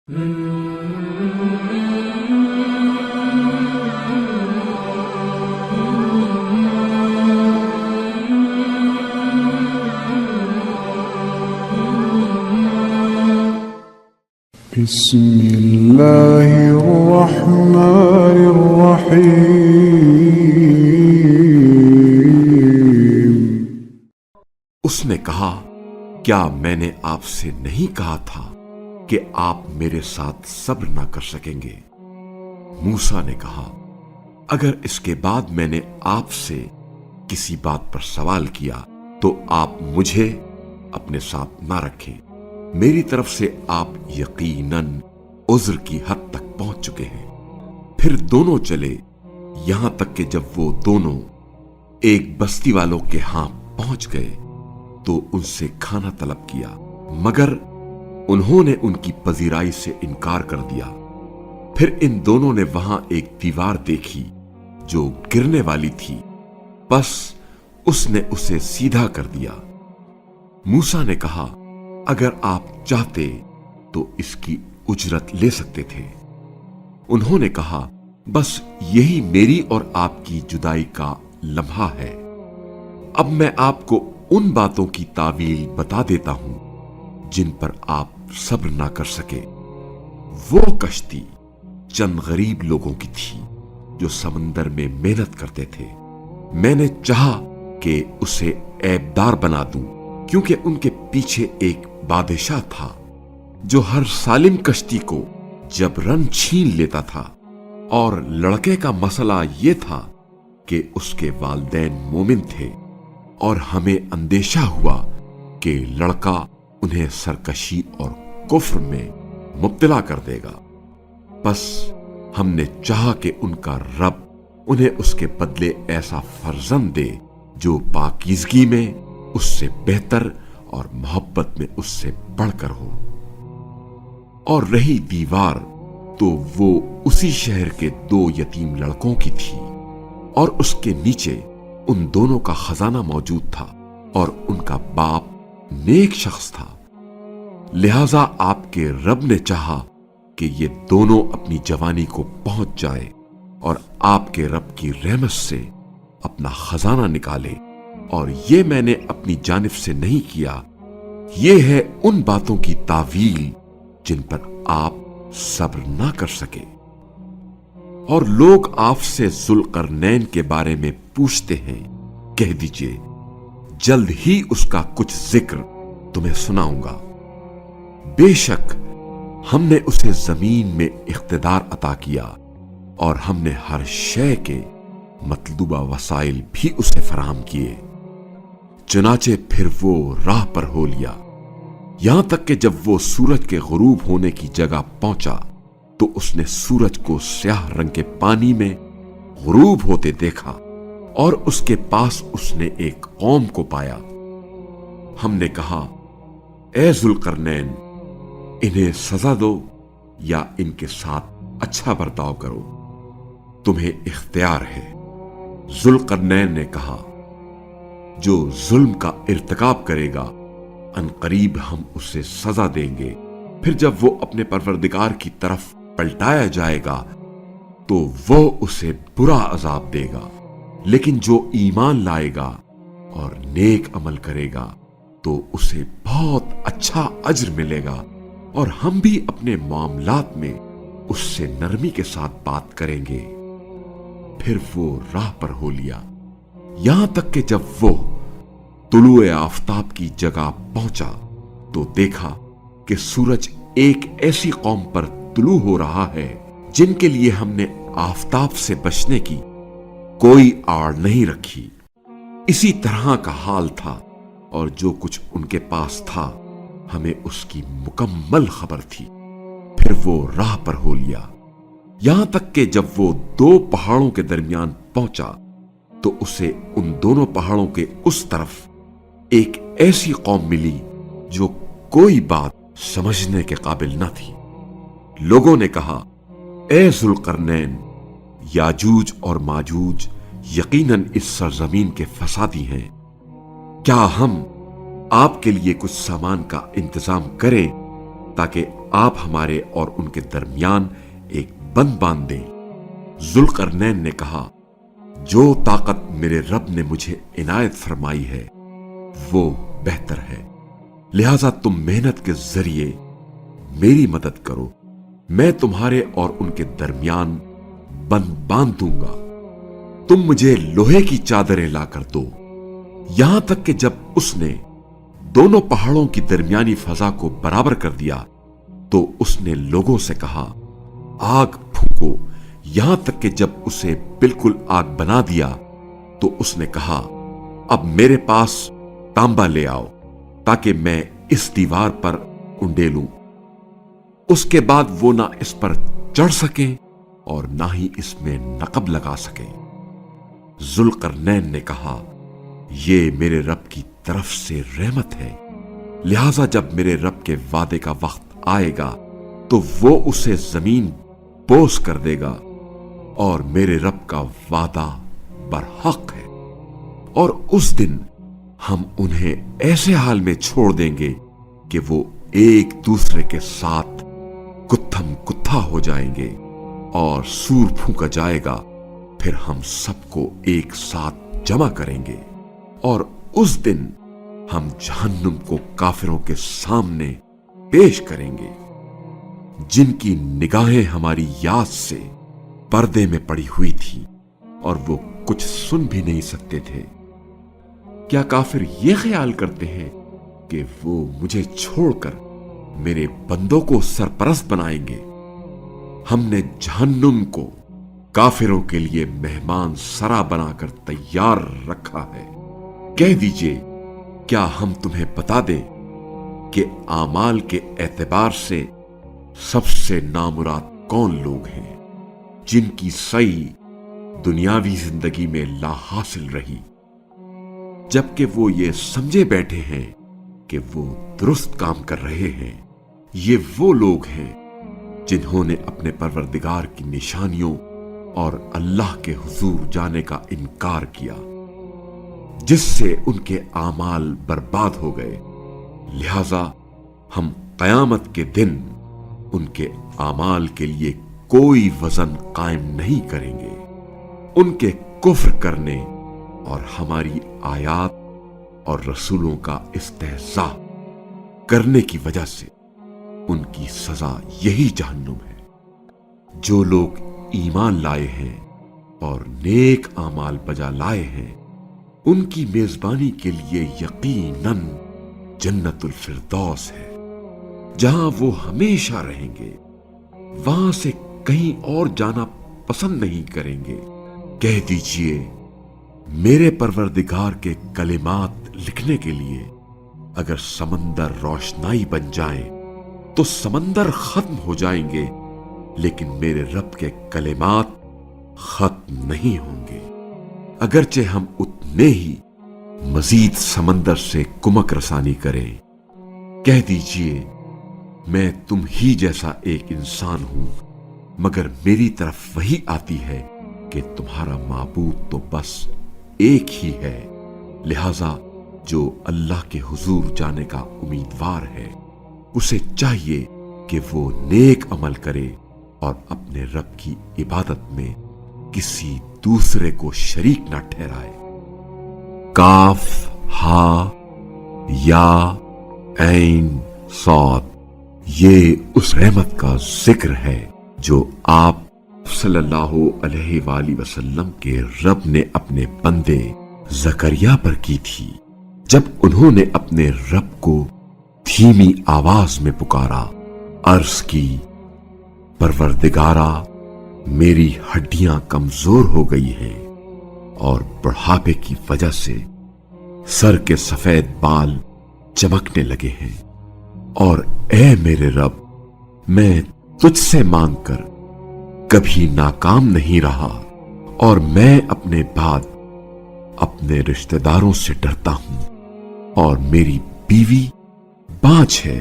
بسم اللہ الرحمن الرحیم۔ اس نے کہا، کیا میں نے آپ سے نہیں کہا تھا کہ آپ میرے ساتھ صبر نہ کر سکیں گے؟ موسیٰ نے کہا، اگر اس کے بعد میں نے آپ سے کسی بات پر سوال کیا تو آپ مجھے اپنے ساتھ نہ رکھیں۔ میری طرف سے آپ یقیناً عذر کی حد تک پہنچ چکے ہیں۔ پھر دونوں چلے، یہاں تک کہ جب وہ دونوں ایک بستی والوں کے ہاں پہنچ گئے تو ان سے کھانا طلب کیا، مگر انہوں نے ان کی پذیرائی سے انکار کر دیا۔ پھر ان دونوں نے وہاں ایک دیوار دیکھی جو گرنے والی تھی، بس اس نے اسے سیدھا کر دیا۔ موسیٰ نے کہا، اگر آپ چاہتے تو اس کی اجرت لے سکتے تھے۔ انہوں نے کہا، بس یہی میری اور آپ کی جدائی کا لمحہ ہے۔ اب میں آپ کو ان باتوں کی تعویل بتا دیتا ہوں جن پر آپ صبر نہ کر سکے۔ وہ کشتی چند غریب لوگوں کی تھی جو سمندر میں محنت کرتے تھے۔ میں نے چاہا کہ اسے عیبدار بنا دوں، کیونکہ ان کے پیچھے ایک بادشاہ تھا جو ہر سالم کشتی کو جبراً چھین لیتا تھا، اور لڑکے کا مسئلہ یہ تھا کہ اس کے والدین مومن تھے، اور ہمیں اندیشہ ہوا کہ لڑکا انہیں سرکشی اور کفر میں مبتلا کر دے گا۔ بس ہم نے چاہا کہ ان کا رب انہیں اس کے بدلے ایسا فرزند دے جو پاکیزگی میں اس سے بہتر اور محبت میں اس سے بڑھ کر ہو۔ اور رہی دیوار تو وہ اسی شہر کے 2 یتیم لڑکوں کی تھی، اور اس کے نیچے ان دونوں کا خزانہ موجود تھا، اور ان کا باپ نیک شخص تھا۔ لہذا آپ کے رب نے چاہا کہ یہ دونوں اپنی جوانی کو پہنچ جائیں اور آپ کے رب کی رحمت سے اپنا خزانہ نکالے، اور یہ میں نے اپنی جانب سے نہیں کیا۔ یہ ہے ان باتوں کی تعویل جن پر آپ صبر نہ کر سکے۔ اور لوگ آپ سے ذوالقرنین کے بارے میں پوچھتے ہیں، کہہ دیجئے جلد ہی اس کا کچھ ذکر تمہیں سناؤں گا۔ بے شک ہم نے اسے زمین میں اقتدار عطا کیا، اور ہم نے ہر شے کے مطلوبہ وسائل بھی اسے فراہم کیے۔ چنانچہ پھر وہ راہ پر ہو لیا، یہاں تک کہ جب وہ سورج کے غروب ہونے کی جگہ پہنچا تو اس نے سورج کو سیاہ رنگ کے پانی میں غروب ہوتے دیکھا، اور اس کے پاس اس نے ایک قوم کو پایا۔ ہم نے کہا، اے ذوالقرنین، انہیں سزا دو یا ان کے ساتھ اچھا برتاؤ کرو، تمہیں اختیار ہے۔ ذوالقرنین نے کہا، جو ظلم کا ارتکاب کرے گا عنقریب ہم اسے سزا دیں گے، پھر جب وہ اپنے پروردگار کی طرف پلٹایا جائے گا تو وہ اسے برا عذاب دے گا، لیکن جو ایمان لائے گا اور نیک عمل کرے گا تو اسے بہت اچھا اجر ملے گا، اور ہم بھی اپنے معاملات میں اس سے نرمی کے ساتھ بات کریں گے۔ پھر وہ راہ پر ہو لیا، یہاں تک کہ جب وہ طلوع آفتاب کی جگہ پہنچا تو دیکھا کہ سورج ایک ایسی قوم پر طلوع ہو رہا ہے جن کے لیے ہم نے آفتاب سے بچنے کی کوئی آڑ نہیں رکھی۔ اسی طرح کا حال تھا، اور جو کچھ ان کے پاس تھا ہمیں اس کی مکمل خبر تھی۔ پھر وہ راہ پر ہو لیا، یہاں تک کہ جب وہ 2 پہاڑوں کے درمیان پہنچا تو اسے ان دونوں پہاڑوں کے اس طرف ایک ایسی قوم ملی جو کوئی بات سمجھنے کے قابل نہ تھی۔ لوگوں نے کہا، اے ذوالقرنین، یاجوج اور ماجوج یقیناً اس سرزمین کے فسادی ہیں، کیا ہم آپ کے لیے کچھ سامان کا انتظام کریں تاکہ آپ ہمارے اور ان کے درمیان ایک بند باندھ دیں۔ ذوالقرنین نے کہا، جو طاقت میرے رب نے مجھے عنایت فرمائی ہے وہ بہتر ہے، لہذا تم محنت کے ذریعے میری مدد کرو، میں تمہارے اور ان کے درمیان بند باندھ دوں گا۔ تم مجھے لوہے کی چادریں لا کر دو۔ یہاں تک کہ جب اس نے دونوں پہاڑوں کی درمیانی فضا کو برابر کر دیا تو اس نے لوگوں سے کہا، آگ پھونکو۔ یہاں تک کہ جب اسے بالکل آگ بنا دیا تو اس نے کہا، اب میرے پاس تانبا لے آؤ تاکہ میں اس دیوار پر انڈیلوں۔ اس کے بعد وہ نہ اس پر چڑھ سکیں اور نہ ہی اس میں نقب لگا سکیں۔ ذوالقرنین نے کہا، یہ میرے رب کی طرف سے رحمت ہے، لہذا جب میرے رب کے وعدے کا وقت آئے گا تو وہ اسے زمین بوس کر دے گا، اور میرے رب کا وعدہ برحق ہے، اور اس دن ہم انہیں ایسے حال میں چھوڑ دیں گے کہ وہ ایک دوسرے کے ساتھ گتھم گتھا ہو جائیں گے، اور سور پھونکا جائے گا، پھر ہم سب کو ایک ساتھ جمع کریں گے، اور اس دن ہم جہنم کو کافروں کے سامنے پیش کریں گے، جن کی نگاہیں ہماری یاد سے پردے میں پڑی ہوئی تھی اور وہ کچھ سن بھی نہیں سکتے تھے۔ کیا کافر یہ خیال کرتے ہیں کہ وہ مجھے چھوڑ کر میرے بندوں کو سرپرست بنائیں گے؟ ہم نے جہنم کو کافروں کے لیے مہمان سرا بنا کر تیار رکھا ہے۔ کہہ دیجئے، کیا ہم تمہیں بتا دیں کہ اعمال کے اعتبار سے سب سے نامراد کون لوگ ہیں، جن کی سعی دنیاوی زندگی میں لا حاصل رہی، جبکہ وہ یہ سمجھے بیٹھے ہیں کہ وہ درست کام کر رہے ہیں؟ یہ وہ لوگ ہیں جنہوں نے اپنے پروردگار کی نشانیوں اور اللہ کے حضور جانے کا انکار کیا، جس سے ان کے اعمال برباد ہو گئے، لہذا ہم قیامت کے دن ان کے اعمال کے لیے کوئی وزن قائم نہیں کریں گے۔ ان کے کفر کرنے اور ہماری آیات اور رسولوں کا استہزاء کرنے کی وجہ سے ان کی سزا یہی جہنم ہے۔ جو لوگ ایمان لائے ہیں اور نیک اعمال بجا لائے ہیں، ان کی میزبانی کے لیے یقیناً جنت الفردوس ہے، جہاں وہ ہمیشہ رہیں گے، وہاں سے کہیں اور جانا پسند نہیں کریں گے۔ کہہ دیجئے، میرے پروردگار کے کلمات لکھنے کے لیے اگر سمندر روشنائی بن جائیں تو سمندر ختم ہو جائیں گے، لیکن میرے رب کے کلمات ختم نہیں ہوں گے، اگرچہ ہم اتنے ہی مزید سمندر سے کمک رسانی کریں۔ کہہ دیجئے، میں تم ہی جیسا ایک انسان ہوں، مگر میری طرف وہی آتی ہے کہ تمہارا معبود تو بس ایک ہی ہے، لہذا جو اللہ کے حضور جانے کا امیدوار ہے اسے چاہیے کہ وہ نیک عمل کرے اور اپنے رب کی عبادت میں کسی دوسرے کو شریک نہ ٹھہرائے۔ کاف ہا یا عین صاد، یہ اس رحمت کا ذکر ہے جو آپ صلی اللہ علیہ وآلہ وسلم کے رب نے اپنے بندے زکریا پر کی تھی، جب انہوں نے اپنے رب کو دھیمی آواز میں پکارا، عرض کی، پروردگارا، میری ہڈیاں کمزور ہو گئی ہیں اور بڑھاپے کی وجہ سے سر کے سفید بال چمکنے لگے ہیں، اور اے میرے رب، میں تجھ سے مانگ کر کبھی ناکام نہیں رہا، اور میں اپنے بعد اپنے رشتہ داروں سے ڈرتا ہوں، اور میری بیوی بانجھ ہے،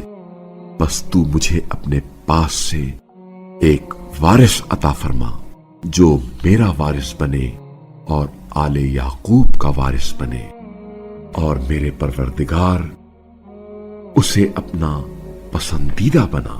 بس تو مجھے اپنے پاس سے ایک وارث عطا فرما جو میرا وارث بنے اور آل یعقوب کا وارث بنے، اور میرے پروردگار اسے اپنا پسندیدہ بنا۔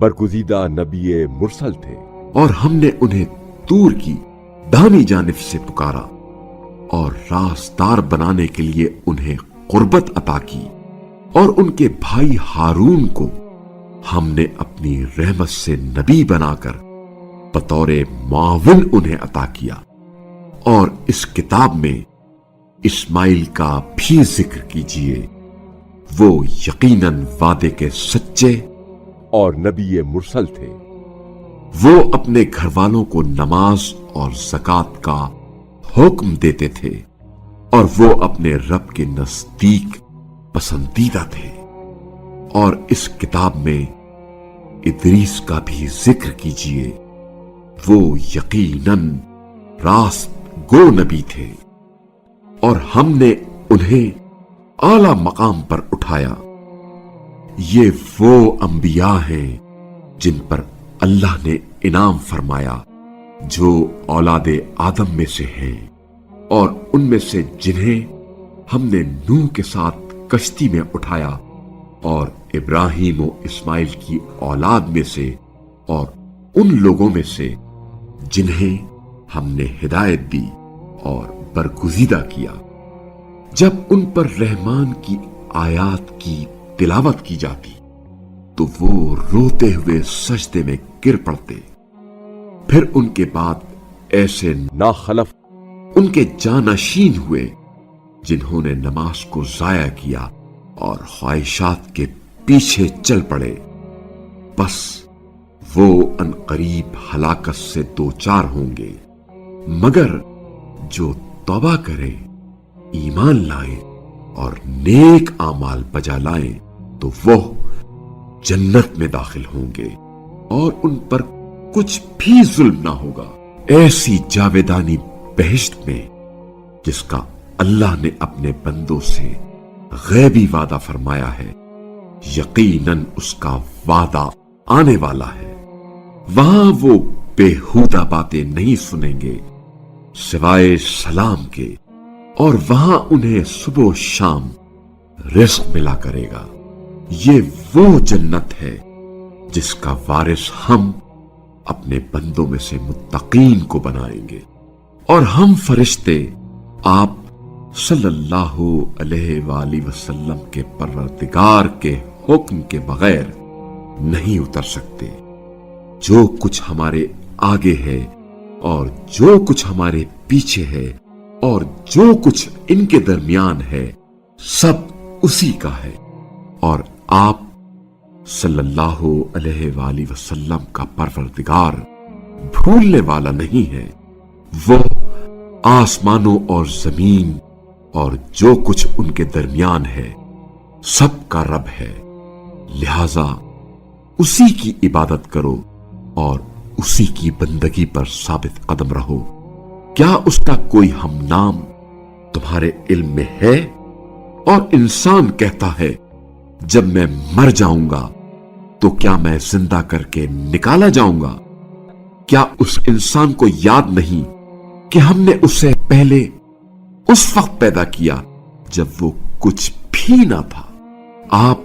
برگزیدہ نبی مرسل تھے، اور ہم نے انہیں طور کی دانی جانب سے پکارا اور راستار بنانے کے لیے انہیں قربت عطا کی، اور ان کے بھائی ہارون کو ہم نے اپنی رحمت سے نبی بنا کر بطور معاون انہیں عطا کیا۔ اور اس کتاب میں اسماعیل کا بھی ذکر کیجیے، وہ یقیناً وعدے کے سچے اور نبی مرسل تھے۔ وہ اپنے گھر والوں کو نماز اور زکوٰۃ کا حکم دیتے تھے، اور وہ اپنے رب کے نزدیک پسندیدہ تھے۔ اور اس کتاب میں ادریس کا بھی ذکر کیجیے، وہ یقیناً راست گو نبی تھے، اور ہم نے انہیں اعلی مقام پر اٹھایا۔ یہ وہ انبیاء ہیں جن پر اللہ نے انعام فرمایا، جو اولاد آدم میں سے ہیں، اور ان میں سے جنہیں ہم نے نوح کے ساتھ کشتی میں اٹھایا، اور ابراہیم و اسماعیل کی اولاد میں سے، اور ان لوگوں میں سے جنہیں ہم نے ہدایت دی اور برگزیدہ کیا۔ جب ان پر رحمان کی آیات کی تلاوت کی جاتی تو وہ روتے ہوئے سجدے میں گر پڑتے۔ پھر ان کے بعد ایسے ناخلف ان کے جانشین ہوئے جنہوں نے نماز کو ضائع کیا اور خواہشات کے پیچھے چل پڑے، بس وہ عنقریب ہلاکت سے دوچار ہوں گے۔ مگر جو توبہ کرے، ایمان لائے اور نیک اعمال بجا لائیں تو وہ جنت میں داخل ہوں گے، اور ان پر کچھ بھی ظلم نہ ہوگا۔ ایسی جاویدانی بہشت میں جس کا اللہ نے اپنے بندوں سے غیبی وعدہ فرمایا ہے، یقیناً اس کا وعدہ آنے والا ہے۔ وہاں وہ بےہودہ باتیں نہیں سنیں گے سوائے سلام کے، اور وہاں انہیں صبح و شام رزق ملا کرے گا۔ یہ وہ جنت ہے جس کا وارث ہم اپنے بندوں میں سے متقین کو بنائیں گے، اور ہم فرشتے آپ صلی اللہ علیہ وآلہ وسلم کے پروردگار کے حکم کے بغیر نہیں اتر سکتے۔ جو کچھ ہمارے آگے ہے اور جو کچھ ہمارے پیچھے ہے اور جو کچھ ان کے درمیان ہے، سب اسی کا ہے، اور آپ صلی اللہ علیہ وآلہ وسلم کا پروردگار بھولنے والا نہیں ہے۔ وہ آسمانوں اور زمین اور جو کچھ ان کے درمیان ہے سب کا رب ہے، لہذا اسی کی عبادت کرو اور اسی کی بندگی پر ثابت قدم رہو۔ کیا اس کا کوئی ہم نام تمہارے علم میں ہے؟ اور انسان کہتا ہے جب میں مر جاؤں گا تو کیا میں زندہ کر کے نکالا جاؤں گا؟ کیا اس انسان کو یاد نہیں کہ ہم نے اسے پہلے اس وقت پیدا کیا جب وہ کچھ بھی نہ تھا؟ آپ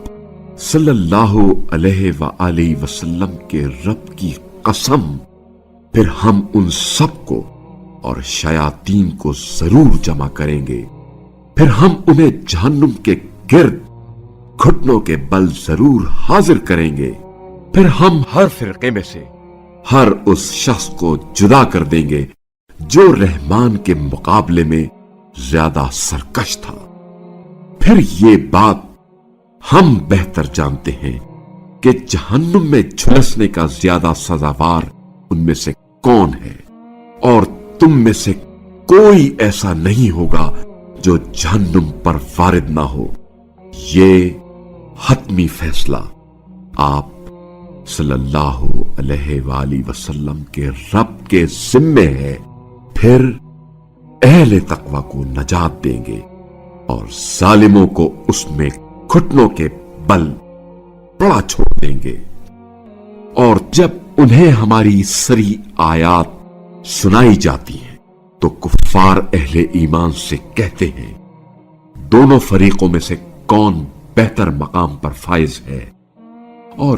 صلی اللہ علیہ وآلہ وسلم کے رب کی قسم، پھر ہم ان سب کو اور شیاطین کو ضرور جمع کریں گے، پھر ہم انہیں جہنم کے گرد گھٹنوں کے بل ضرور حاضر کریں گے، پھر ہم ہر فرقے میں سے ہر اس شخص کو جدا کر دیں گے جو رحمان کے مقابلے میں زیادہ سرکش تھا۔ پھر یہ بات ہم بہتر جانتے ہیں کہ جہنم میں جھلسنے کا زیادہ سزاوار ان میں سے کون ہے، اور تم میں سے کوئی ایسا نہیں ہوگا جو جہنم پر وارد نہ ہو۔ یہ حتمی فیصلہ آپ صلی اللہ علیہ وآلہ وسلم کے رب کے ذمے ہے، پھر اہل تقوی کو نجات دیں گے اور ظالموں کو اس میں گھٹنوں کے بل پڑا چھوڑ دیں گے۔ اور جب انہیں ہماری سری آیات سنائی جاتی ہیں تو کفار اہل ایمان سے کہتے ہیں دونوں فریقوں میں سے کون بہتر مقام پر فائز ہے، اور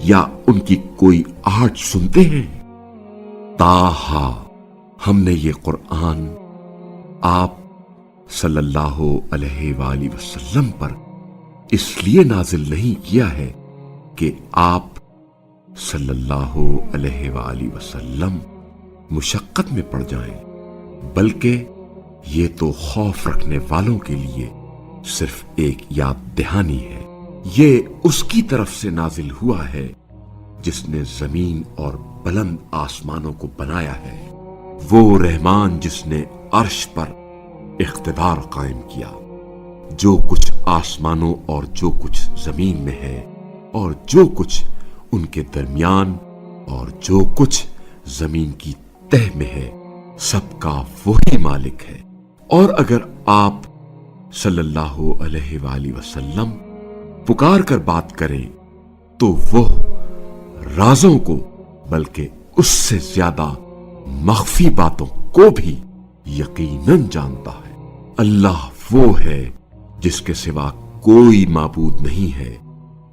یا ان کی کوئی آہٹ سنتے ہیں؟ تاہا ہم نے یہ قرآن آپ صلی اللہ علیہ وآلہ وسلم پر اس لیے نازل نہیں کیا ہے کہ آپ صلی اللہ علیہ وآلہ وسلم مشقت میں پڑ جائیں، بلکہ یہ تو خوف رکھنے والوں کے لیے صرف ایک یاد دہانی ہے۔ یہ اس کی طرف سے نازل ہوا ہے جس نے زمین اور بلند آسمانوں کو بنایا ہے، وہ رحمان جس نے عرش پر اقتدار قائم کیا۔ جو کچھ آسمانوں اور جو کچھ زمین میں ہے اور جو کچھ ان کے درمیان اور جو کچھ زمین کی تہ میں ہے، سب کا وہی مالک ہے۔ اور اگر آپ صلی اللہ علیہ وآلہ وسلم پکار کر بات کریں تو وہ رازوں کو بلکہ اس سے زیادہ مخفی باتوں کو بھی یقیناً جانتا ہے۔ اللہ وہ ہے جس کے سوا کوئی معبود نہیں ہے،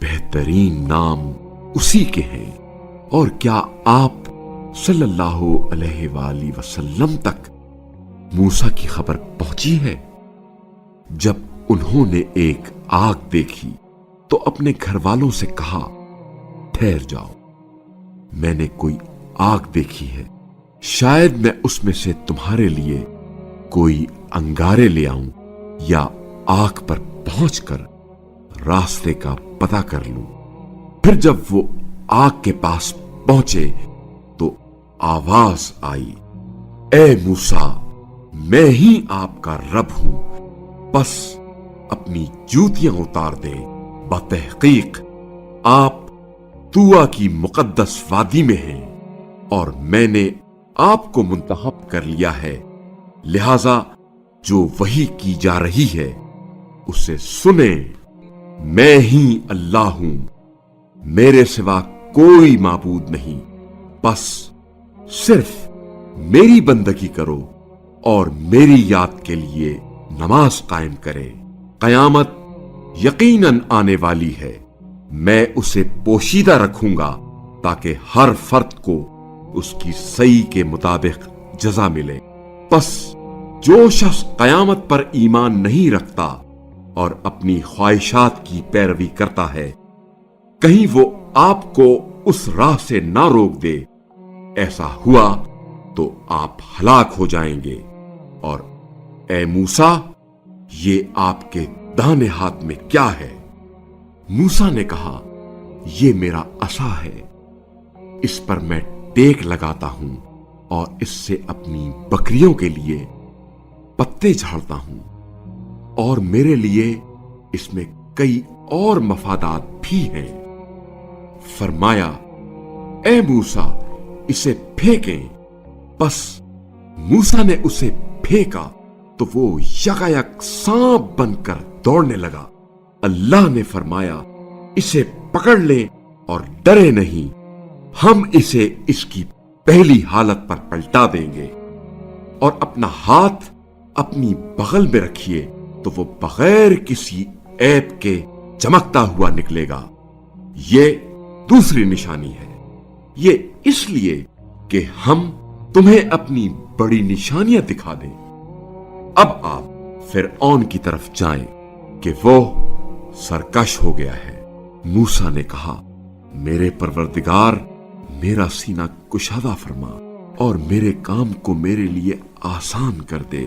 بہترین نام اسی کے ہیں۔ اور کیا آپ صلی اللہ علیہ وآلہ وسلم تک موسیٰ کی خبر پہنچی ہے؟ جب انہوں نے ایک آگ دیکھی تو اپنے گھر والوں سے کہا، ٹھہر جاؤ، میں نے کوئی آگ دیکھی ہے، شاید میں اس میں سے تمہارے لیے کوئی انگارے لے آؤں یا آگ پر پہنچ کر راستے کا پتہ کر لوں۔ پھر جب وہ آگ کے پاس پہنچے تو آواز آئی، اے موسیٰ، میں ہی آپ کا رب ہوں، بس اپنی جوتیاں اتار دیں، بتحقیق آپ طوٰ کی مقدس وادی میں ہیں اور میں نے آپ کو منتخب کر لیا ہے، لہذا جو وحی کی جا رہی ہے اسے سنیں۔ میں ہی اللہ ہوں، میرے سوا کوئی معبود نہیں، بس صرف میری بندگی کرو اور میری یاد کے لیے نماز قائم کرے۔ قیامت یقیناً آنے والی ہے، میں اسے پوشیدہ رکھوں گا تاکہ ہر فرد کو اس کی صحیح کے مطابق جزا ملے۔ پس جو شخص قیامت پر ایمان نہیں رکھتا اور اپنی خواہشات کی پیروی کرتا ہے، کہیں وہ آپ کو اس راہ سے نہ روک دے، ایسا ہوا تو آپ ہلاک ہو جائیں گے۔ اور اے موسیٰ، یہ آپ کے داہنے ہاتھ میں کیا ہے؟ موسیٰ نے کہا، یہ میرا عصا ہے، اس پر میں ٹیک لگاتا ہوں اور اس سے اپنی بکریوں کے لیے پتے جھاڑتا ہوں، اور میرے لیے اس میں کئی اور مفادات بھی ہیں۔ فرمایا، اے موسیٰ، اسے پھینکیں۔ بس موسیٰ نے اسے پھینکا تو وہ یکایک سانپ بن کر دوڑنے لگا۔ اللہ نے فرمایا، اسے پکڑ لیں اور ڈرے نہیں، ہم اسے اس کی پہلی حالت پر پلٹا دیں گے، اور اپنا ہاتھ اپنی بغل میں رکھیے تو وہ بغیر کسی عیب کے چمکتا ہوا نکلے گا۔ یہ دوسری نشانی ہے، یہ اس لیے کہ ہم تمہیں اپنی بڑی نشانیاں دکھا دیں۔ اب آپ فرعون کی طرف جائیں کہ وہ سرکش ہو گیا ہے۔ موسیٰ نے کہا، میرے پروردگار، میرا سینہ کشادہ فرما اور میرے کام کو میرے لیے آسان کر دے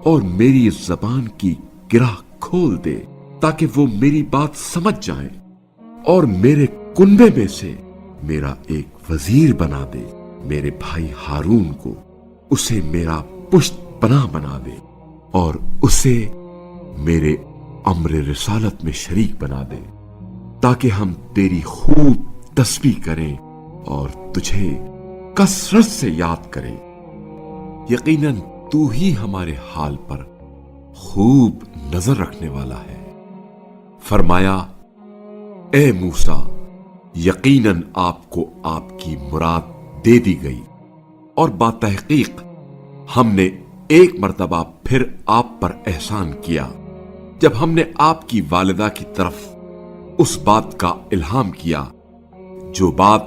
اور میری زبان کی گرہ کھول دے تاکہ وہ میری بات سمجھ جائیں، اور میرے کنبے میں سے میرا ایک وزیر بنا دے، میرے بھائی ہارون کو، اسے میرا پشت پناہ بنا دے اور اسے میرے امر رسالت میں شریک بنا دے، تاکہ ہم تیری خوب تسبیح کریں اور تجھے کثرت سے یاد کریں۔ یقیناً تو ہی ہمارے حال پر خوب نظر رکھنے والا ہے۔ فرمایا، اے موسیٰ، یقیناً آپ کو آپ کی مراد دے دی گئی، اور بتحقیق ہم نے ایک مرتبہ پھر آپ پر احسان کیا جب ہم نے آپ کی والدہ کی طرف اس بات کا الہام کیا جو بات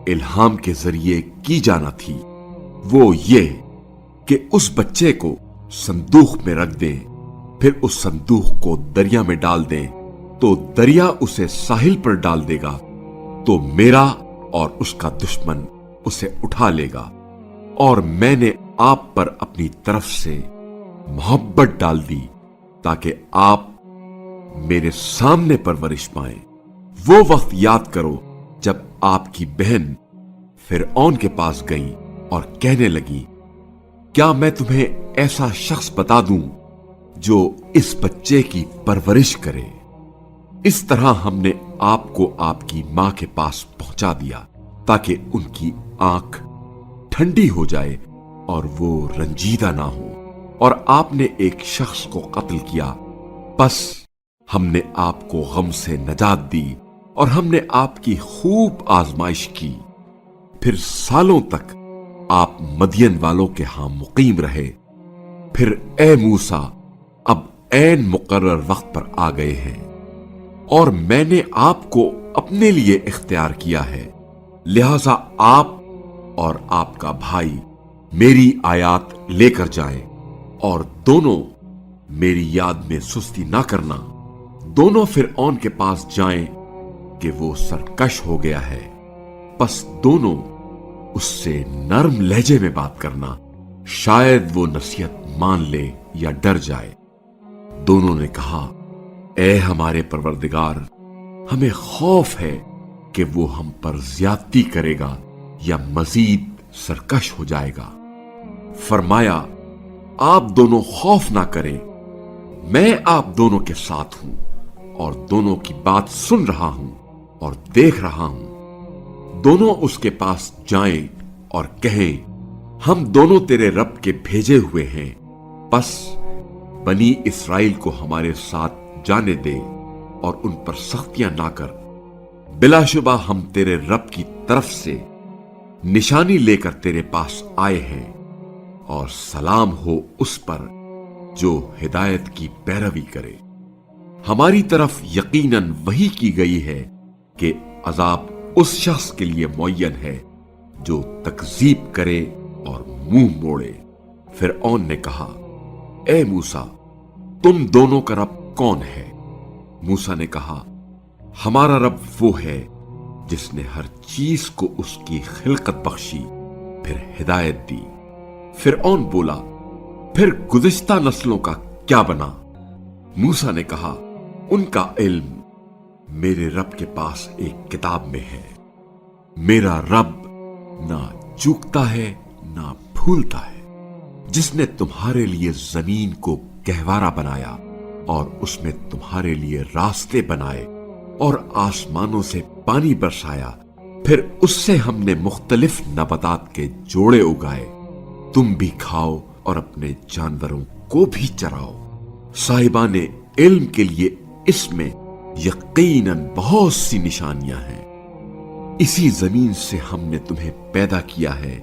الہام کے ذریعے کی جانا تھی وہ یہ کہ اس بچے کو صندوق میں رکھ دیں، پھر اس صندوق کو دریا میں ڈال دیں تو دریا اسے ساحل پر ڈال دے گا، تو میرا اور اس کا دشمن اسے اٹھا لے گا، اور میں نے آپ پر اپنی طرف سے محبت ڈال دی تاکہ آپ میرے سامنے پرورش پائیں۔ وہ وقت یاد کرو جب آپ کی بہن فرعون کے پاس گئی اور کہنے لگی، کیا میں تمہیں ایسا شخص بتا دوں جو اس بچے کی پرورش کرے؟ اس طرح ہم نے آپ کو آپ کی ماں کے پاس پہنچا دیا تاکہ ان کی آنکھ ٹھنڈی ہو جائے اور وہ رنجیدہ نہ ہو، اور آپ نے ایک شخص کو قتل کیا، بس ہم نے آپ کو غم سے نجات دی اور ہم نے آپ کی خوب آزمائش کی۔ پھر سالوں تک آپ مدین والوں کے ہاں مقیم رہے۔ پھر اے موسیٰ، اب عین مقرر وقت پر آ گئے ہیں اور میں نے آپ کو اپنے لیے اختیار کیا ہے، لہذا آپ اور آپ کا بھائی میری آیات لے کر جائیں، اور دونوں میری یاد میں سستی نہ کرنا۔ دونوں فرعون کے پاس جائیں کہ وہ سرکش ہو گیا ہے، پس دونوں اس سے نرم لہجے میں بات کرنا، شاید وہ نصیحت مان لے یا ڈر جائے۔ دونوں نے کہا، اے ہمارے پروردگار، ہمیں خوف ہے کہ وہ ہم پر زیادتی کرے گا یا مزید سرکش ہو جائے گا۔ فرمایا، آپ دونوں خوف نہ کریں، میں آپ دونوں کے ساتھ ہوں اور دونوں کی بات سن رہا ہوں اور دیکھ رہا ہوں۔ دونوں اس کے پاس جائیں اور کہیں، ہم دونوں تیرے رب کے بھیجے ہوئے ہیں، بس بنی اسرائیل کو ہمارے ساتھ جانے دے اور ان پر سختیاں نہ کر، بلا شبہ ہم تیرے رب کی طرف سے نشانی لے کر تیرے پاس آئے ہیں، اور سلام ہو اس پر جو ہدایت کی پیروی کرے۔ ہماری طرف یقیناً وحی کی گئی ہے کہ عذاب اس شخص کے لیے معین ہے جو تکذیب کرے اور منہ موڑے۔ فرعون نے کہا، اے موسیٰ، تم دونوں کا رب کون ہے؟ موسیٰ نے کہا، ہمارا رب وہ ہے جس نے ہر چیز کو اس کی خلقت بخشی پھر ہدایت دی۔ فرعون بولا، پھر گزشتہ نسلوں کا کیا بنا؟ موسیٰ نے کہا، ان کا علم میرے رب کے پاس ایک کتاب میں ہے۔ میرا رب نہ چوکتا ہے نہ بھولتا ہے، جس نے تمہارے لیے زمین کو گہوارہ بنایا اور اس میں تمہارے لیے راستے بنائے اور آسمانوں سے پانی برسایا، پھر اس سے ہم نے مختلف نباتات کے جوڑے اگائے، تم بھی کھاؤ اور اپنے جانوروں کو بھی چراؤ۔ صاحبان علم کے لیے اس میں یقیناً بہت سی نشانیاں ہیں۔ اسی زمین سے ہم نے تمہیں پیدا کیا ہے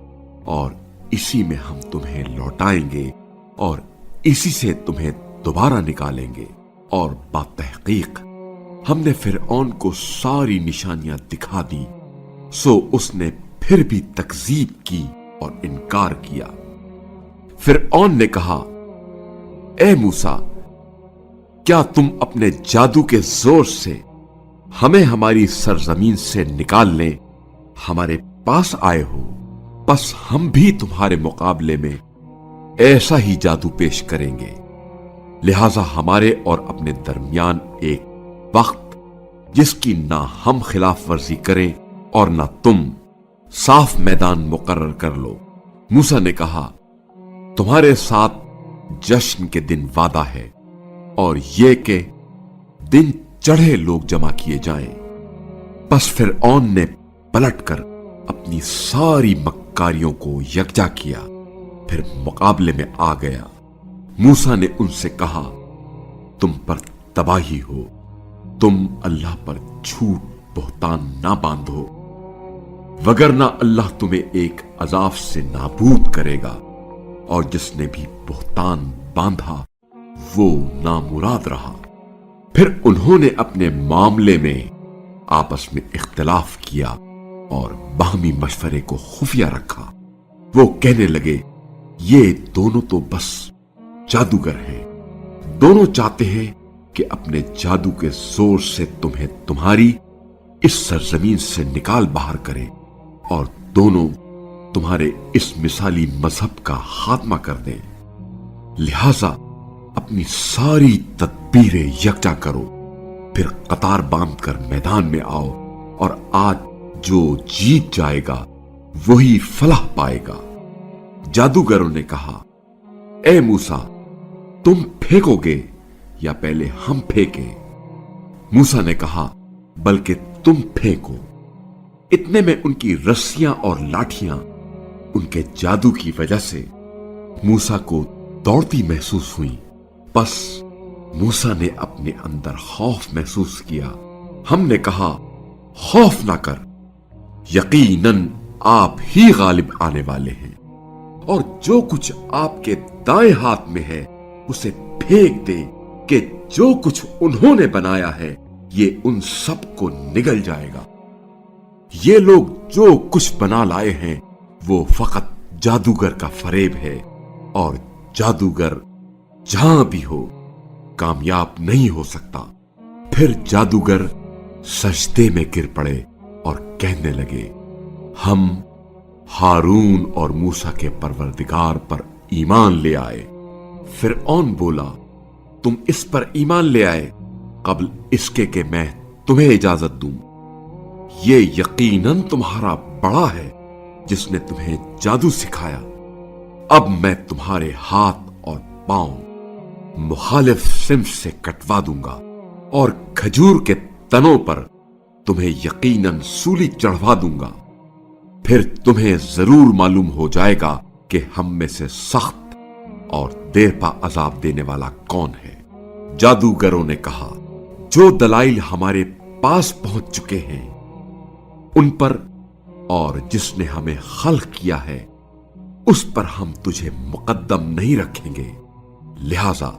اور اسی میں ہم تمہیں لوٹائیں گے اور اسی سے تمہیں دوبارہ نکالیں گے، اور باتحقیق ہم نے فرعون کو ساری نشانیاں دکھا دی، سو اس نے پھر بھی تکذیب کی اور انکار کیا۔ فرعون نے کہا، اے موسیٰ، کیا تم اپنے جادو کے زور سے ہمیں ہماری سرزمین سے نکالنے ہمارے پاس آئے ہو؟ بس ہم بھی تمہارے مقابلے میں ایسا ہی جادو پیش کریں گے، لہذا ہمارے اور اپنے درمیان ایک وقت جس کی نہ ہم خلاف ورزی کریں اور نہ تم، صاف میدان مقرر کر لو۔ موسیٰ نے کہا، تمہارے ساتھ جشن کے دن وعدہ ہے، اور یہ کہ دن چڑھے لوگ جمع کیے جائیں۔ پس فرعون نے پلٹ کر اپنی ساری مکاریوں کو یکجا کیا، پھر مقابلے میں آ گیا۔ موسیٰ نے ان سے کہا، تم پر تباہی ہو، تم اللہ پر جھوٹ بہتان نہ باندھو، وگرنہ اللہ تمہیں ایک عذاب سے نابود کرے گا، اور جس نے بھی بہتان باندھا وہ نامراد رہا۔ پھر انہوں نے اپنے معاملے میں آپس میں اختلاف کیا اور باہمی مشورے کو خفیہ رکھا۔ وہ کہنے لگے، یہ دونوں تو بس جادوگر ہیں، دونوں چاہتے ہیں کہ اپنے جادو کے زور سے تمہیں تمہاری اس سرزمین سے نکال باہر کرے، اور دونوں تمہارے اس مثالی مذہب کا خاتمہ کر دیں۔ لہذا اپنی ساری تدبیریں یکجا کرو، پھر قطار باندھ کر میدان میں آؤ، اور آج جو جیت جائے گا وہی فلاح پائے گا۔ جادوگروں نے کہا، اے موسیٰ، تم پھینکو گے یا پہلے ہم پھینکیں؟ موسیٰ نے کہا، بلکہ تم پھینکو۔ اتنے میں ان کی رسیاں اور لاٹھیاں ان کے جادو کی وجہ سے موسیٰ کو دوڑتی محسوس ہوئیں۔ بس موسیٰ نے اپنے اندر خوف محسوس کیا۔ ہم نے کہا، خوف نہ کر، یقیناً آپ ہی غالب آنے والے ہیں، اور جو کچھ آپ کے دائیں ہاتھ میں ہے اسے پھینک دے کہ جو کچھ انہوں نے بنایا ہے یہ ان سب کو نگل جائے گا۔ یہ لوگ جو کچھ بنا لائے ہیں وہ فقط جادوگر کا فریب ہے، اور جادوگر جہاں بھی ہو کامیاب نہیں ہو سکتا۔ پھر جادوگر سجدے میں گر پڑے اور کہنے لگے، ہم ہارون اور موسیٰ کے پروردگار پر ایمان لے آئے۔ فرعون بولا، تم اس پر ایمان لے آئے قبل اس کے کہ میں تمہیں اجازت دوں؟ یہ یقیناً تمہارا بڑا ہے جس نے تمہیں جادو سکھایا۔ اب میں تمہارے ہاتھ اور پاؤں مخالف سمت سے کٹوا دوں گا، اور کھجور کے تنوں پر تمہیں یقیناً سولی چڑھوا دوں گا۔ پھر تمہیں ضرور معلوم ہو جائے گا کہ ہم میں سے سخت اور دیر پا عذاب دینے والا کون ہے۔ جادوگروں نے کہا، جو دلائل ہمارے پاس پہنچ چکے ہیں ان پر اور جس نے ہمیں خلق کیا ہے اس پر ہم تجھے مقدم نہیں رکھیں گے، لہذا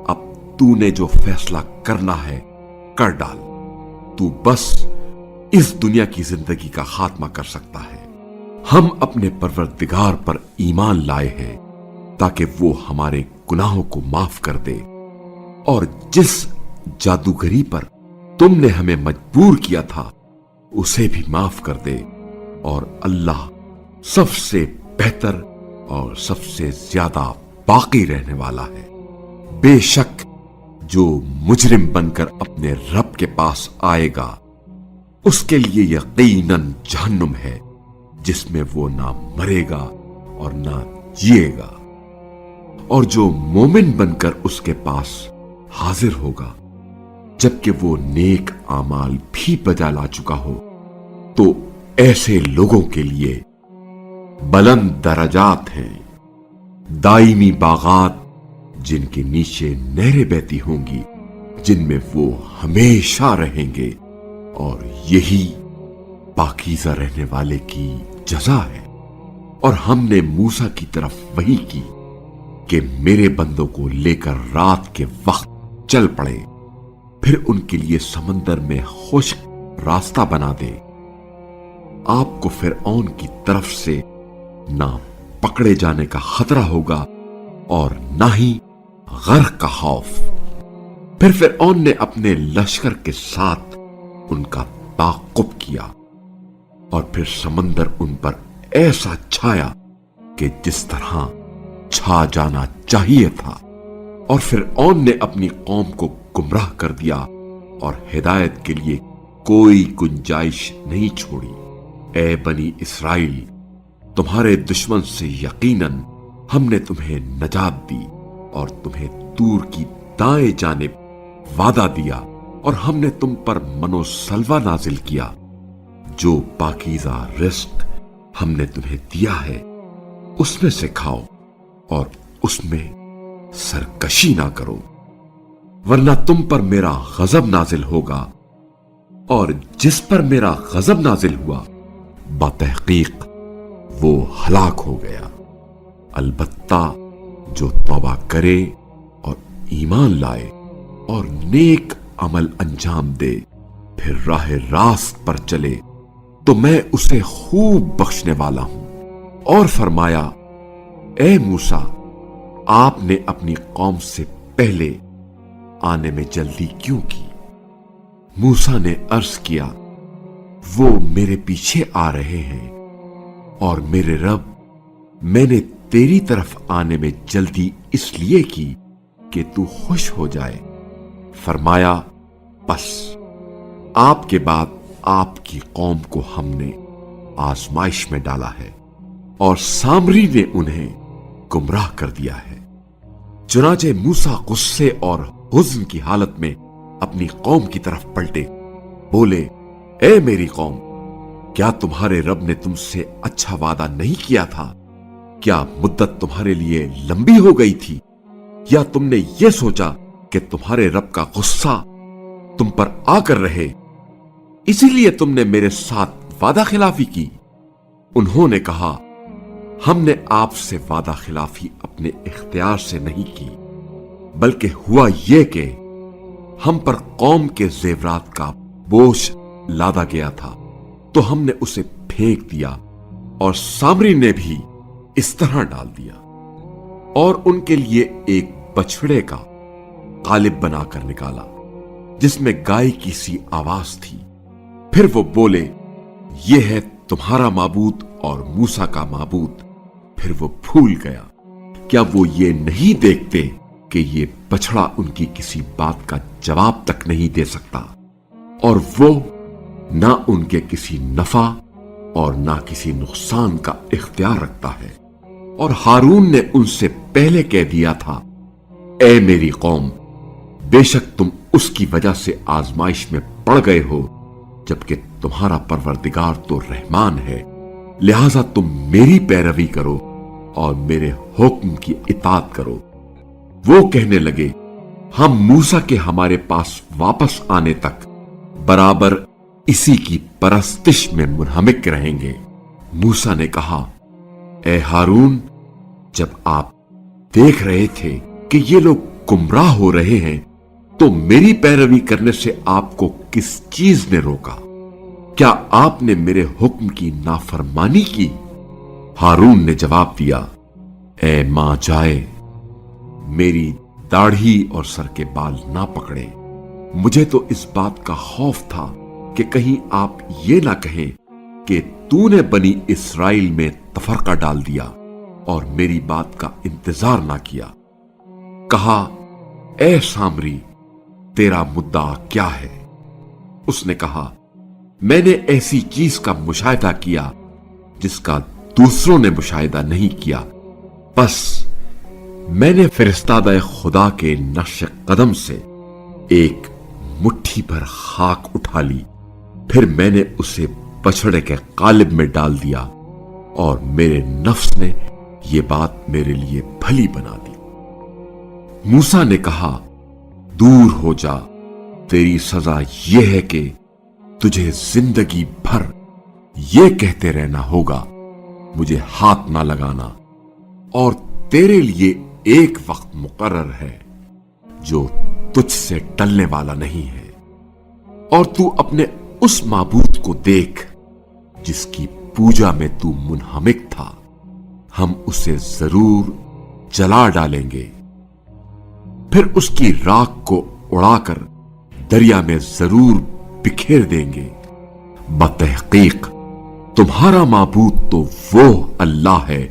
اب تو نے جو فیصلہ کرنا ہے کر ڈال۔ تو بس اس دنیا کی زندگی کا خاتمہ کر سکتا ہے۔ ہم اپنے پروردگار پر ایمان لائے ہیں تاکہ وہ ہمارے گناہوں کو معاف کر دے، اور جس جادوگری پر تم نے ہمیں مجبور کیا تھا اسے بھی معاف کر دے، اور اللہ سب سے بہتر اور سب سے زیادہ باقی رہنے والا ہے۔ بے شک جو مجرم بن کر اپنے رب کے پاس آئے گا اس کے لیے یقیناً جہنم ہے، جس میں وہ نہ مرے گا اور نہ جیے گا، اور جو مومن بن کر اس کے پاس حاضر ہوگا جبکہ وہ نیک اعمال بھی بجا لا چکا ہو، تو ایسے لوگوں کے لیے بلند درجات ہیں، دائمی باغات جن کے نیچے نہریں بہتی ہوں گی، جن میں وہ ہمیشہ رہیں گے، اور یہی پاکیزہ رہنے والے کی جزا ہے۔ اور ہم نے موسیٰ کی طرف وحی کی کہ میرے بندوں کو لے کر رات کے وقت چل پڑے، پھر ان کے لیے سمندر میں خشک راستہ بنا دے۔ آپ کو فرعون کی طرف سے نہ پکڑے جانے کا خطرہ ہوگا اور نہ ہی غرق کا خوف۔ پھر فرعون نے اپنے لشکر کے ساتھ ان کا تعاقب کیا، اور پھر سمندر ان پر ایسا چھایا کہ جس طرح چھا جانا چاہیے تھا، اور فرعون نے اپنی قوم کو گمراہ کر دیا اور ہدایت کے لیے کوئی گنجائش نہیں چھوڑی۔ اے بنی اسرائیل، تمہارے دشمن سے یقیناً ہم نے تمہیں نجات دی، اور تمہیں طور کی دائیں جانب وعدہ دیا، اور ہم نے تم پر من و سلوہ نازل کیا۔ جو پاکیزہ رزق ہم نے تمہیں دیا ہے اس میں سے کھاؤ، اور اس میں سرکشی نہ کرو، ورنہ تم پر میرا غضب نازل ہوگا، اور جس پر میرا غضب نازل ہوا بتحقیق وہ ہلاک ہو گیا۔ البتہ جو توبہ کرے اور ایمان لائے اور نیک عمل انجام دے، پھر راہ راست پر چلے، تو میں اسے خوب بخشنے والا ہوں۔ اور فرمایا، اے موسیٰ، آپ نے اپنی قوم سے پہلے آنے میں جلدی کیوں کی؟ موسیٰ نے عرض کیا، وہ میرے پیچھے آ رہے ہیں، اور میرے رب، میں نے تیری طرف آنے میں جلدی اس لیے کی کہ تو خوش ہو جائے۔ فرمایا، بس آپ کے بعد آپ کی قوم کو ہم نے آزمائش میں ڈالا ہے، اور سامری نے انہیں گمراہ کر دیا ہے۔ چنانچہ موسیٰ غصے اور حزن کی حالت میں اپنی قوم کی طرف پلٹے، بولے، اے میری قوم، کیا تمہارے رب نے تم سے اچھا وعدہ نہیں کیا تھا؟ کیا مدت تمہارے لیے لمبی ہو گئی تھی؟ یا تم نے یہ سوچا کہ تمہارے رب کا غصہ تم پر آ کر رہے، اسی لیے تم نے میرے ساتھ وعدہ خلافی کی؟ انہوں نے کہا، ہم نے آپ سے وعدہ خلافی اپنے اختیار سے نہیں کی، بلکہ ہوا یہ کہ ہم پر قوم کے زیورات کا بوجھ لادا گیا تھا، تو ہم نے اسے پھینک دیا، اور سامری نے بھی اس طرح ڈال دیا، اور ان کے لیے ایک بچھڑے کا قالب بنا کر نکالا، جس میں گائے کی سی آواز تھی۔ پھر وہ بولے، یہ ہے تمہارا معبود اور موسیٰ کا معبود۔ پھر وہ بھول گیا۔ کیا وہ یہ نہیں دیکھتے کہ یہ بچڑا ان کی کسی بات کا جواب تک نہیں دے سکتا، اور وہ نہ ان کے کسی نفع اور نہ کسی نقصان کا اختیار رکھتا ہے؟ اور ہارون نے ان سے پہلے کہہ دیا تھا، اے میری قوم، بے شک تم اس کی وجہ سے آزمائش میں پڑ گئے ہو، جبکہ تمہارا پروردگار تو رحمان ہے، لہذا تم میری پیروی کرو اور میرے حکم کی اطاعت کرو۔ وہ کہنے لگے، ہم موسیٰ کے ہمارے پاس واپس آنے تک برابر اسی کی پرستش میں منہمک رہیں گے۔ موسیٰ نے کہا، اے ہارون، جب آپ دیکھ رہے تھے کہ یہ لوگ گمراہ ہو رہے ہیں تو میری پیروی کرنے سے آپ کو کس چیز نے روکا؟ کیا آپ نے میرے حکم کی نافرمانی کی؟ ہارون نے جواب دیا، اے ماں جائے، میری داڑھی اور سر کے بال نہ پکڑے، مجھے تو اس بات کا خوف تھا کہ کہیں آپ یہ نہ کہیں کہ تو نے بنی اسرائیل میں تفرقہ ڈال دیا اور میری بات کا انتظار نہ کیا۔ کہا، اے سامری، تیرا مدعا کیا ہے؟ اس نے کہا، میں نے ایسی چیز کا مشاہدہ کیا جس کا دوسروں نے مشاہدہ نہیں کیا، بس میں نے فرستادہ خدا کے نقش قدم سے ایک مٹھی بھر خاک اٹھا لی، پھر میں نے اسے بچھڑے کے قالب میں ڈال دیا، اور میرے نفس نے یہ بات میرے لیے بھلی بنا دی۔ موسیٰ نے کہا، دور ہو جا، تیری سزا یہ ہے کہ تجھے زندگی بھر یہ کہتے رہنا ہوگا، مجھے ہاتھ نہ لگانا، اور تیرے لیے ایک وقت مقرر ہے جو تجھ سے ٹلنے والا نہیں ہے، اور تو اپنے اس معبود کو دیکھ جس کی پوجا میں تو منہمک تھا، ہم اسے ضرور جلا ڈالیں گے، پھر اس کی راکھ کو اڑا کر دریا میں ضرور بکھیر دیں گے۔ بتحقیق تمہارا معبود تو وہ اللہ ہے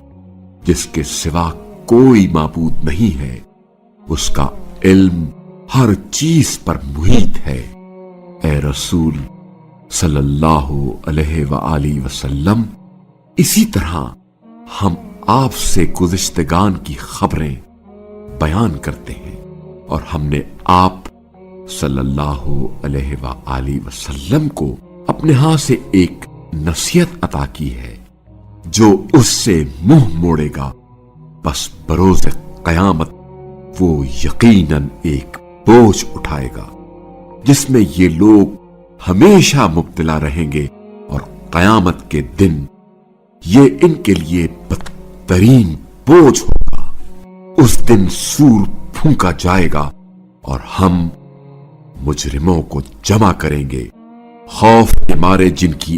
جس کے سوا کوئی معبود نہیں ہے، اس کا علم ہر چیز پر محیط ہے۔ اے رسول صلی اللہ علیہ وآلہ وسلم، اسی طرح ہم آپ سے گزشتگان کی خبریں بیان کرتے ہیں، اور ہم نے آپ صلی اللہ علیہ وآلہ وسلم کو اپنے ہاں سے ایک نصیحت عطا کی ہے، جو اس سے منہ موڑے گا بس بروز قیامت وہ یقیناً ایک بوجھ اٹھائے گا جس میں یہ لوگ ہمیشہ مبتلا رہیں گے، اور قیامت کے دن یہ ان کے لیے بدترین بوجھ ہوگا۔ اس دن سور پھونکا جائے گا اور ہم مجرموں کو جمع کریں گے، خوف کے مارے جن کی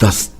10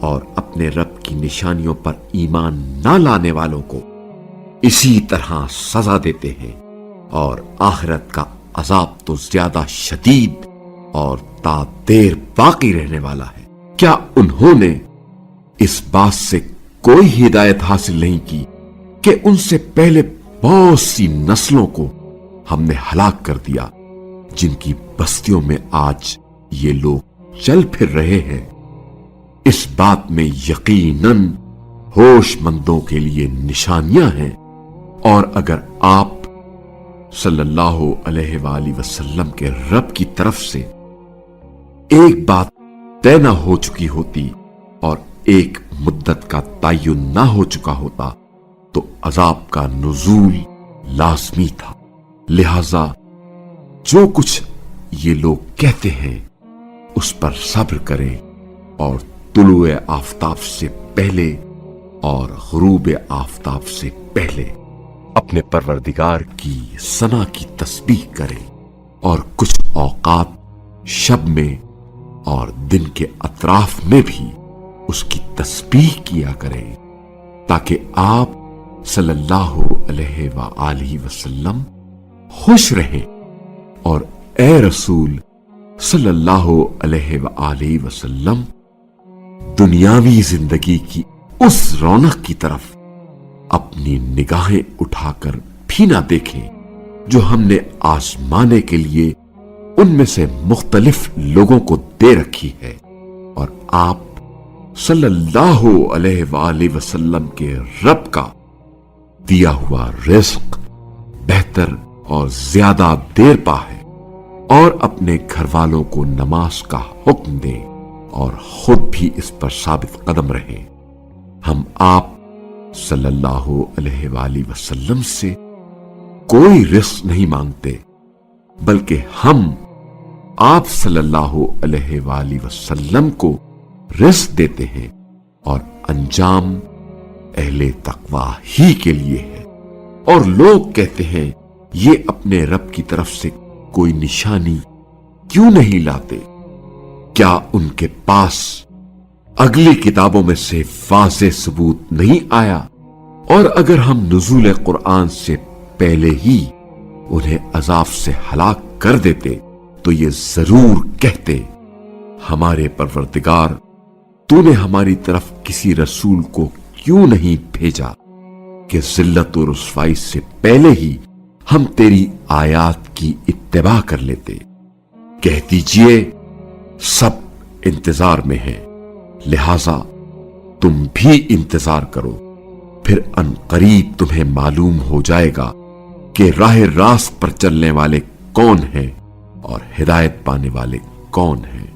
اور اپنے رب کی نشانیوں پر ایمان نہ لانے والوں کو اسی طرح سزا دیتے ہیں، اور آخرت کا عذاب تو زیادہ شدید اور تا دیر باقی رہنے والا ہے۔ کیا انہوں نے اس بات سے کوئی ہدایت حاصل نہیں کی کہ ان سے پہلے بہت سی نسلوں کو ہم نے ہلاک کر دیا، جن کی بستیوں میں آج یہ لوگ چل پھر رہے ہیں؟ اس بات میں یقیناً ہوش مندوں کے لیے نشانیاں ہیں، اور اگر آپ صلی اللہ علیہ وآلہ وسلم کے رب کی طرف سے ایک بات طے نہ ہو چکی ہوتی اور ایک مدت کا تعین نہ ہو چکا ہوتا تو عذاب کا نزول لازمی تھا۔ لہذا جو کچھ یہ لوگ کہتے ہیں اس پر صبر کریں، اور طلوع آفتاب سے پہلے اور غروب آفتاب سے پہلے اپنے پروردگار کی ثنا کی تسبیح کریں، اور کچھ اوقات شب میں اور دن کے اطراف میں بھی اس کی تسبیح کیا کریں، تاکہ آپ صلی اللہ علیہ وآلہ وسلم خوش رہیں، اور اے رسول صلی اللہ علیہ وآلہ وسلم دنیاوی زندگی کی اس رونق کی طرف اپنی نگاہیں اٹھا کر بھی نہ دیکھیں جو ہم نے آزمانے کے لیے ان میں سے مختلف لوگوں کو دے رکھی ہے، اور آپ صلی اللہ علیہ وآلہ وسلم کے رب کا دیا ہوا رزق بہتر اور زیادہ دیر پا ہے، اور اپنے گھر والوں کو نماز کا حکم دیں اور خود بھی اس پر ثابت قدم رہیں۔ ہم آپ صلی اللہ علیہ وآلہ وسلم سے کوئی رزق نہیں مانگتے، بلکہ ہم آپ صلی اللہ علیہ وآلہ وسلم کو رزق دیتے ہیں، اور انجام اہل تقوی ہی کے لیے ہے۔ اور لوگ کہتے ہیں یہ اپنے رب کی طرف سے کوئی نشانی کیوں نہیں لاتے؟ کیا ان کے پاس اگلی کتابوں میں سے واضح ثبوت نہیں آیا؟ اور اگر ہم نزول قرآن سے پہلے ہی انہیں عذاب سے ہلاک کر دیتے تو یہ ضرور کہتے، ہمارے پروردگار تو نے ہماری طرف کسی رسول کو کیوں نہیں بھیجا کہ ذلت و رسوائی سے پہلے ہی ہم تیری آیات کی اتباع کر لیتے۔ کہہ دیجئے سب انتظار میں ہیں، لہذا تم بھی انتظار کرو، پھر ان قریب تمہیں معلوم ہو جائے گا کہ راہ راست پر چلنے والے کون ہیں اور ہدایت پانے والے کون ہیں۔